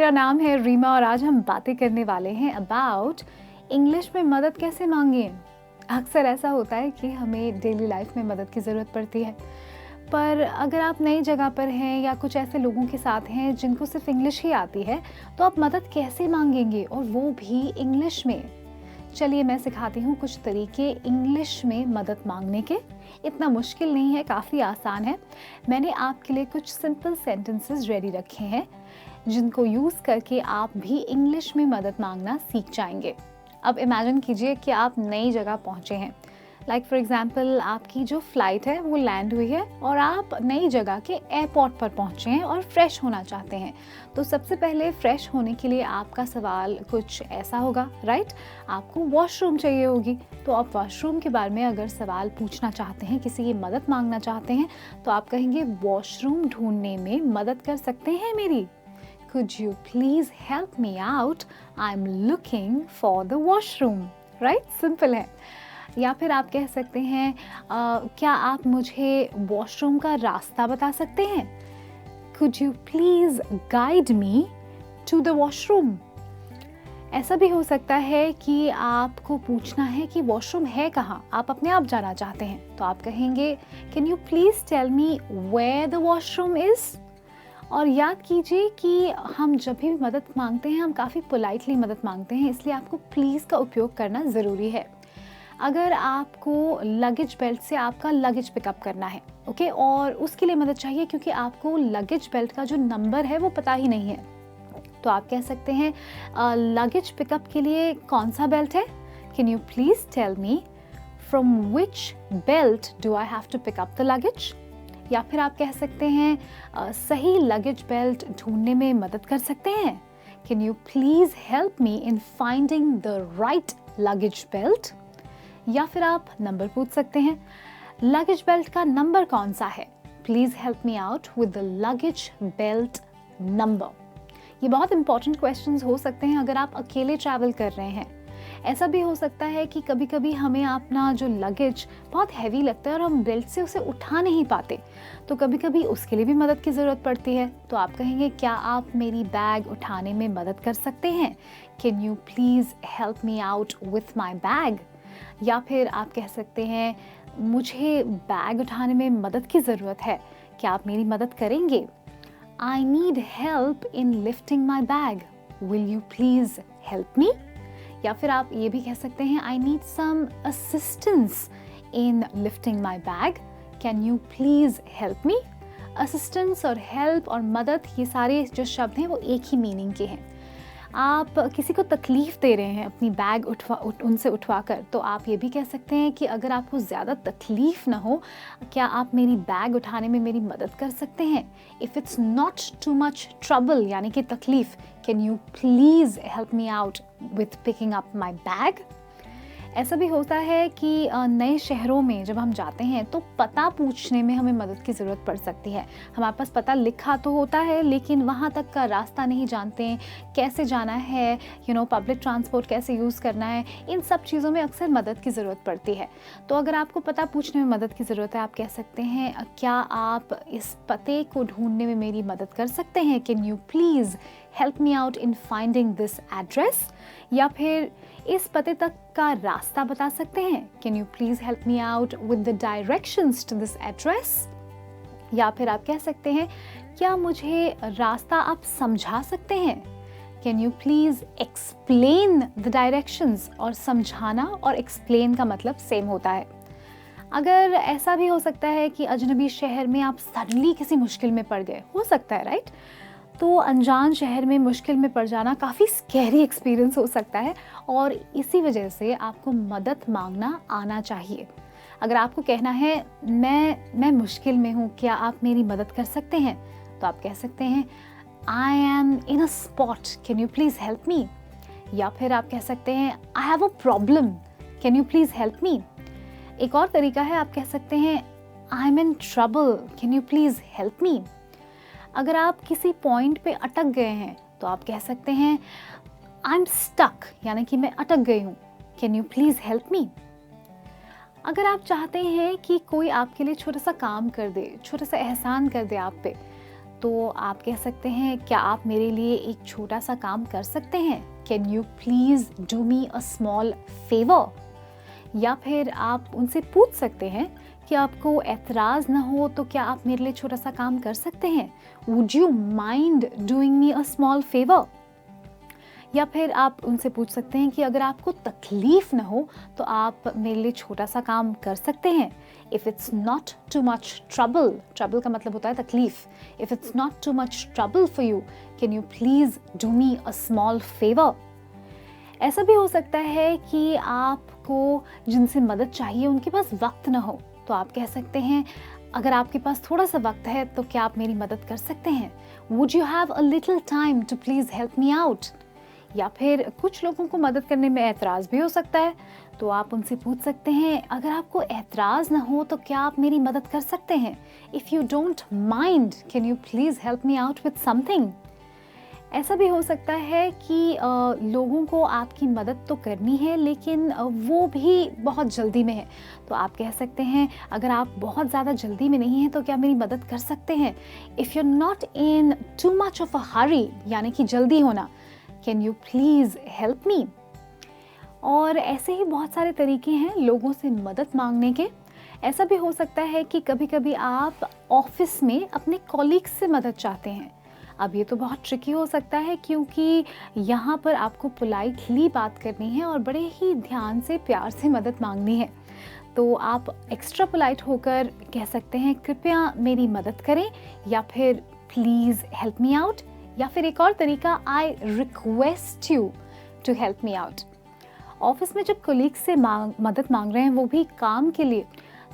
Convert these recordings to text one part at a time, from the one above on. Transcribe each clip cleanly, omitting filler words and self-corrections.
मेरा नाम है रीमा और आज हम बातें करने वाले हैं अबाउट इंग्लिश में मदद कैसे मांगें। अक्सर ऐसा होता है कि हमें डेली लाइफ में मदद की ज़रूरत पड़ती है, पर अगर आप नई जगह पर हैं या कुछ ऐसे लोगों के साथ हैं जिनको सिर्फ इंग्लिश ही आती है, तो आप मदद कैसे मांगेंगे और वो भी इंग्लिश में। चलिए मैं सिखाती हूँ कुछ तरीके इंग्लिश में मदद मांगने के। इतना मुश्किल नहीं है, काफ़ी आसान है। मैंने आपके लिए कुछ सिंपल सेंटेंसेस रेडी रखे हैं जिनको यूज़ करके आप भी इंग्लिश में मदद मांगना सीख जाएंगे। अब इमेजिन कीजिए कि आप नई जगह पहुँचे हैं। लाइक फॉर एग्जांपल आपकी जो फ़्लाइट है वो लैंड हुई है और आप नई जगह के एयरपोर्ट पर पहुँचे हैं और फ्रेश होना चाहते हैं। तो सबसे पहले फ्रेश होने के लिए आपका सवाल कुछ ऐसा होगा, राइट? आपको वॉशरूम चाहिए होगी, तो आप वॉशरूम के बारे में अगर सवाल पूछना चाहते हैं, किसी की मदद मांगना चाहते हैं, तो आप कहेंगे वॉशरूम ढूंढने में मदद कर सकते हैं मेरी? Could you please help me out? I'm looking for the washroom. Right? Simple है। या फिर आप कह सकते हैं क्या आप मुझे वॉशरूम का रास्ता बता सकते हैं? Could you please guide me to the washroom? ऐसा भी हो सकता है कि आपको पूछना है कि वॉशरूम है कहाँ, आप अपने आप जाना चाहते हैं, तो आप कहेंगे Can you please tell me where the washroom is? और याद कीजिए कि हम जब भी मदद मांगते हैं हम काफ़ी पोलाइटली मदद मांगते हैं, इसलिए आपको प्लीज़ का उपयोग करना ज़रूरी है। अगर आपको लगेज बेल्ट से आपका लगेज पिकअप करना है, ओके, और उसके लिए मदद चाहिए क्योंकि आपको लगेज बेल्ट का जो नंबर है वो पता ही नहीं है, तो आप कह सकते हैं लगेज पिकअप के लिए कौन सा बेल्ट है? Can you please tell me from which belt do I have to pick up the luggage? या फिर आप कह सकते हैं सही लगेज बेल्ट ढूंढने में मदद कर सकते हैं? Can you please help me in finding the right luggage belt? या फिर आप नंबर पूछ सकते हैं, लगेज बेल्ट का नंबर कौन सा है? Please help me out with the luggage belt number. ये बहुत इंपॉर्टेंट क्वेश्चंस हो सकते हैं अगर आप अकेले ट्रैवल कर रहे हैं। ऐसा भी हो सकता है कि कभी कभी हमें अपना जो लगेज बहुत हैवी लगता है और हम बेल्ट से उसे उठा नहीं पाते, तो कभी कभी उसके लिए भी मदद की ज़रूरत पड़ती है, तो आप कहेंगे क्या आप मेरी बैग उठाने में मदद कर सकते हैं? Can you please help me out with my bag? या फिर आप कह सकते हैं मुझे बैग उठाने में मदद की ज़रूरत है, क्या आप मेरी मदद करेंगे? I need help in lifting my bag, will you please help me? या फिर आप ये भी कह सकते हैं I need some assistance in lifting my bag, can you please help me? Assistance और हेल्प और मदद, ये सारे जो शब्द हैं वो एक ही मीनिंग के हैं। आप किसी को तकलीफ़ दे रहे हैं अपनी बैग उनसे उठवा कर, तो आप ये भी कह सकते हैं कि अगर आपको ज़्यादा तकलीफ़ ना हो, क्या आप मेरी बैग उठाने में मेरी मदद कर सकते हैं? If it's not too much trouble यानी कि तकलीफ़, can you please help me out with picking up my bag? ऐसा भी होता है कि नए शहरों में जब हम जाते हैं तो पता पूछने में हमें मदद की ज़रूरत पड़ सकती है। हमारे पास पता लिखा तो होता है लेकिन वहाँ तक का रास्ता नहीं जानते हैं, कैसे जाना है, पब्लिक ट्रांसपोर्ट कैसे यूज़ करना है, इन सब चीज़ों में अक्सर मदद की ज़रूरत पड़ती है। तो अगर आपको पता पूछने में मदद की ज़रूरत है, आप कह सकते हैं क्या आप इस पते को ढूंढने में मेरी मदद कर सकते हैं? Can you please help me out in finding this address? या फिर इस पते तक का रास्ता बता सकते हैं? Can you please help me out with the directions to this address? या फिर आप कह सकते हैं क्या मुझे रास्ता आप समझा सकते हैं? Can you please explain the directions? और समझाना और एक्सप्लेन का मतलब सेम होता है। अगर ऐसा भी हो सकता है कि अजनबी शहर में आप सडनली किसी मुश्किल में पड़ गए, हो सकता है, राइट? तो अनजान शहर में मुश्किल में पड़ जाना काफ़ी स्कैरी एक्सपीरियंस हो सकता है और इसी वजह से आपको मदद मांगना आना चाहिए। अगर आपको कहना है मैं मुश्किल में हूँ, क्या आप मेरी मदद कर सकते हैं? तो आप कह सकते हैं I am in a spot, can you please help me? या फिर आप कह सकते हैं I have a problem, can you please help मी? एक और तरीका है, आप कह सकते हैं I am in trouble, can you please help मी? अगर आप किसी पॉइंट पे अटक गए हैं तो आप कह सकते हैं आई एम स्टक, यानी कि मैं अटक गई हूँ, कैन यू प्लीज़ हेल्प मी? अगर आप चाहते हैं कि कोई आपके लिए छोटा सा काम कर दे, छोटा सा एहसान कर दे आप पे, तो आप कह सकते हैं, क्या आप मेरे लिए एक छोटा सा काम कर सकते हैं? Can you please do me a small favour? या फिर आप उनसे पूछ सकते हैं कि आपको एतराज़ ना हो तो क्या आप मेरे लिए छोटा सा काम कर सकते हैं? Would you mind doing me a small favour? या फिर आप उनसे पूछ सकते हैं कि अगर आपको तकलीफ़ ना हो तो आप मेरे लिए छोटा सा काम कर सकते हैं? If it's not too much trouble, trouble का मतलब होता है तकलीफ़, if it's not too much trouble for you, can you please do me a small favour? ऐसा भी हो सकता है कि आपको जिनसे मदद चाहिए उनके पास वक्त ना हो, तो आप कह सकते हैं, अगर आपके पास थोड़ा सा वक्त है तो क्या आप मेरी मदद कर सकते हैं? Would you have a little time to please help me out? या फिर कुछ लोगों को मदद करने में एतराज़ भी हो सकता है, तो आप उनसे पूछ सकते हैं, अगर आपको एतराज़ ना हो तो क्या आप मेरी मदद कर सकते हैं? If you don't mind, can you please help me out with something? ऐसा भी हो सकता है कि लोगों को आपकी मदद तो करनी है लेकिन वो भी बहुत जल्दी में है, तो आप कह सकते हैं, अगर आप बहुत ज़्यादा जल्दी में नहीं हैं तो क्या मेरी मदद कर सकते हैं? If you are not in too much of a hurry, यानी कि जल्दी होना, can you please help me? और ऐसे ही बहुत सारे तरीके हैं लोगों से मदद मांगने के। ऐसा भी हो सकता है कि कभी कभी आप ऑफिस में अपने कॉलीग्स से मदद चाहते हैं। अब ये तो बहुत ट्रिकी हो सकता है क्योंकि यहाँ पर आपको पोलाइटली बात करनी है और बड़े ही ध्यान से प्यार से मदद मांगनी है। तो आप एक्स्ट्रा पोलाइट होकर कह सकते हैं, कृपया मेरी मदद करें, या फिर प्लीज़ हेल्प मी आउट, या फिर एक और तरीका, I request you to help me out. Office में जब कोलीग से मदद मांग रहे हैं, वो भी काम के लिए,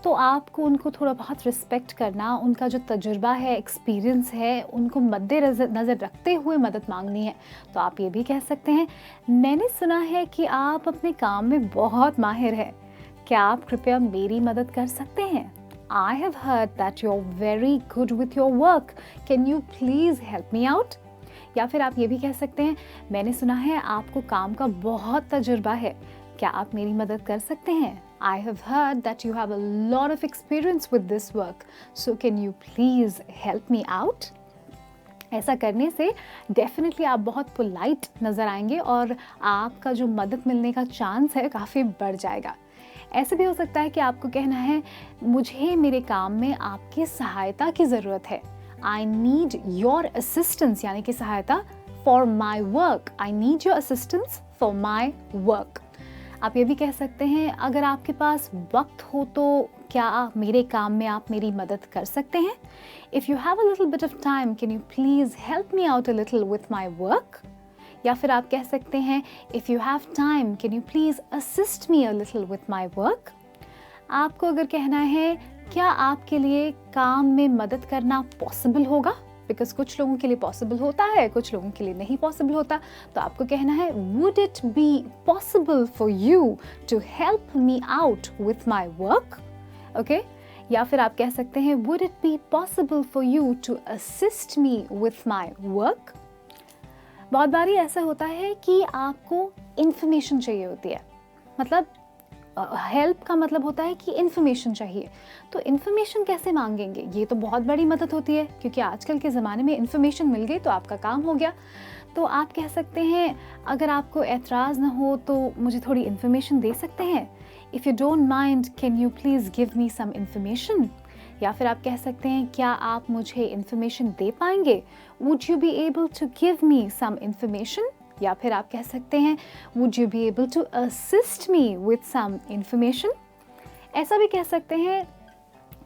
तो आपको उनको थोड़ा बहुत रिस्पेक्ट करना, उनका जो तजुर्बा है, एक्सपीरियंस है, उनको मद्देनज़र रखते हुए मदद मांगनी है। तो आप ये भी कह सकते हैं, मैंने सुना है कि आप अपने काम में बहुत माहिर हैं, क्या आप कृपया मेरी मदद कर सकते हैं? I have heard that you're very good with your work. Can you please help me out? या फिर आप ये भी कह सकते हैं, मैंने सुना है आपको काम का बहुत तजुर्बा है, क्या आप मेरी मदद कर सकते हैं? I have heard that you have a lot of experience with this work. So can you please help me out? ऐसा करने से डेफिनेटली आप बहुत पोलाइट नज़र आएंगे और आपका जो मदद मिलने का चांस है काफ़ी बढ़ जाएगा। ऐसे भी हो सकता है कि आपको कहना है, मुझे मेरे काम में आपकी सहायता की ज़रूरत है। I need your assistance, यानी कि सहायता for my work. I need your assistance for my work. आप ये भी कह सकते हैं, अगर आपके पास वक्त हो तो क्या आप मेरे काम में आप मेरी मदद कर सकते हैं? If you have a little bit of time, can you please help me out a little with my work? या फिर आप कह सकते हैं, If you have time, can you please assist me a little with my work? आपको अगर कहना है, क्या आपके लिए काम में मदद करना पॉसिबल होगा? बिकॉज कुछ लोगों के लिए पॉसिबल होता है, कुछ लोगों के लिए नहीं पॉसिबल होता, तो आपको कहना है, would it be possible for you to help me out with my work? Okay, या फिर आप कह सकते हैं, would it be possible for you to assist me with my work? बहुत बारी ऐसा होता है कि आपको इन्फॉर्मेशन चाहिए होती है, मतलब हेल्प का मतलब होता है कि इन्फॉर्मेशन चाहिए, तो इन्फॉर्मेशन कैसे मांगेंगे? ये तो बहुत बड़ी मदद होती है, क्योंकि आजकल के ज़माने में इन्फॉर्मेशन मिल गई तो आपका काम हो गया। तो आप कह सकते हैं, अगर आपको एतराज़ ना हो तो मुझे थोड़ी इन्फॉर्मेशन दे सकते हैं? If you don't mind, can you please give me some information? या फिर आप कह सकते हैं, क्या आप मुझे इन्फॉर्मेशन दे पाएंगे? Would you be able to give me some information? या फिर आप कह सकते हैं, would you be able to assist me with some information? ऐसा भी कह सकते हैं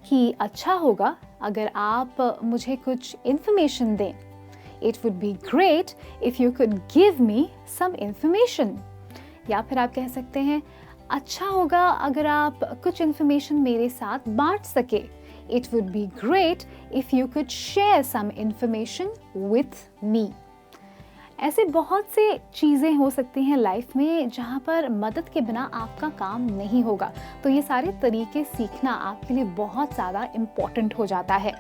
कि अच्छा होगा अगर आप मुझे कुछ इन्फॉर्मेशन दें। It would be great if you could give me some information. या फिर आप कह सकते हैं, अच्छा होगा अगर आप कुछ इन्फॉर्मेशन मेरे साथ बांट सके। It would be great if you could share some information with me. ऐसे बहुत से चीज़ें हो सकती हैं लाइफ में जहाँ पर मदद के बिना आपका काम नहीं होगा, तो ये सारे तरीके सीखना आपके लिए बहुत ज़्यादा इम्पॉर्टेंट हो जाता है।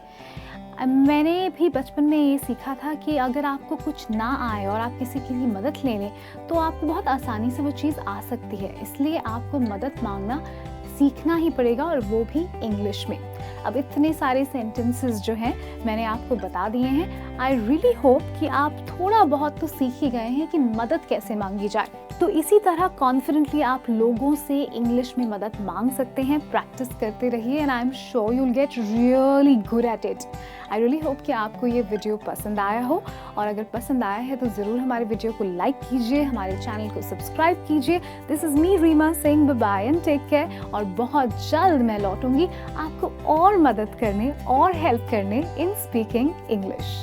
मैंने भी बचपन में ये सीखा था कि अगर आपको कुछ ना आए और आप किसी की मदद ले लें तो आपको बहुत आसानी से वो चीज़ आ सकती है, इसलिए आपको मदद मांगना सीखना ही पड़ेगा, और वो भी इंग्लिश में। अब इतने सारे सेंटेंसेस जो हैं मैंने आपको बता दिए हैं। आई रियली होप कि आप थोड़ा बहुत तो सीख ही गए हैं कि मदद कैसे मांगी जाए। तो इसी तरह कॉन्फिडेंटली आप लोगों से इंग्लिश में मदद मांग सकते हैं। प्रैक्टिस करते रहिए and I am sure you will get really good at it. I really hope कि आपको ये वीडियो पसंद आया हो, और अगर पसंद आया है तो ज़रूर हमारे वीडियो को लाइक कीजिए, हमारे चैनल को सब्सक्राइब कीजिए। This is me Reema Singh, bye bye and take care. और बहुत जल्द मैं लौटूंगी आपको और मदद करने और हेल्प करने इन स्पीकिंग इंग्लिश।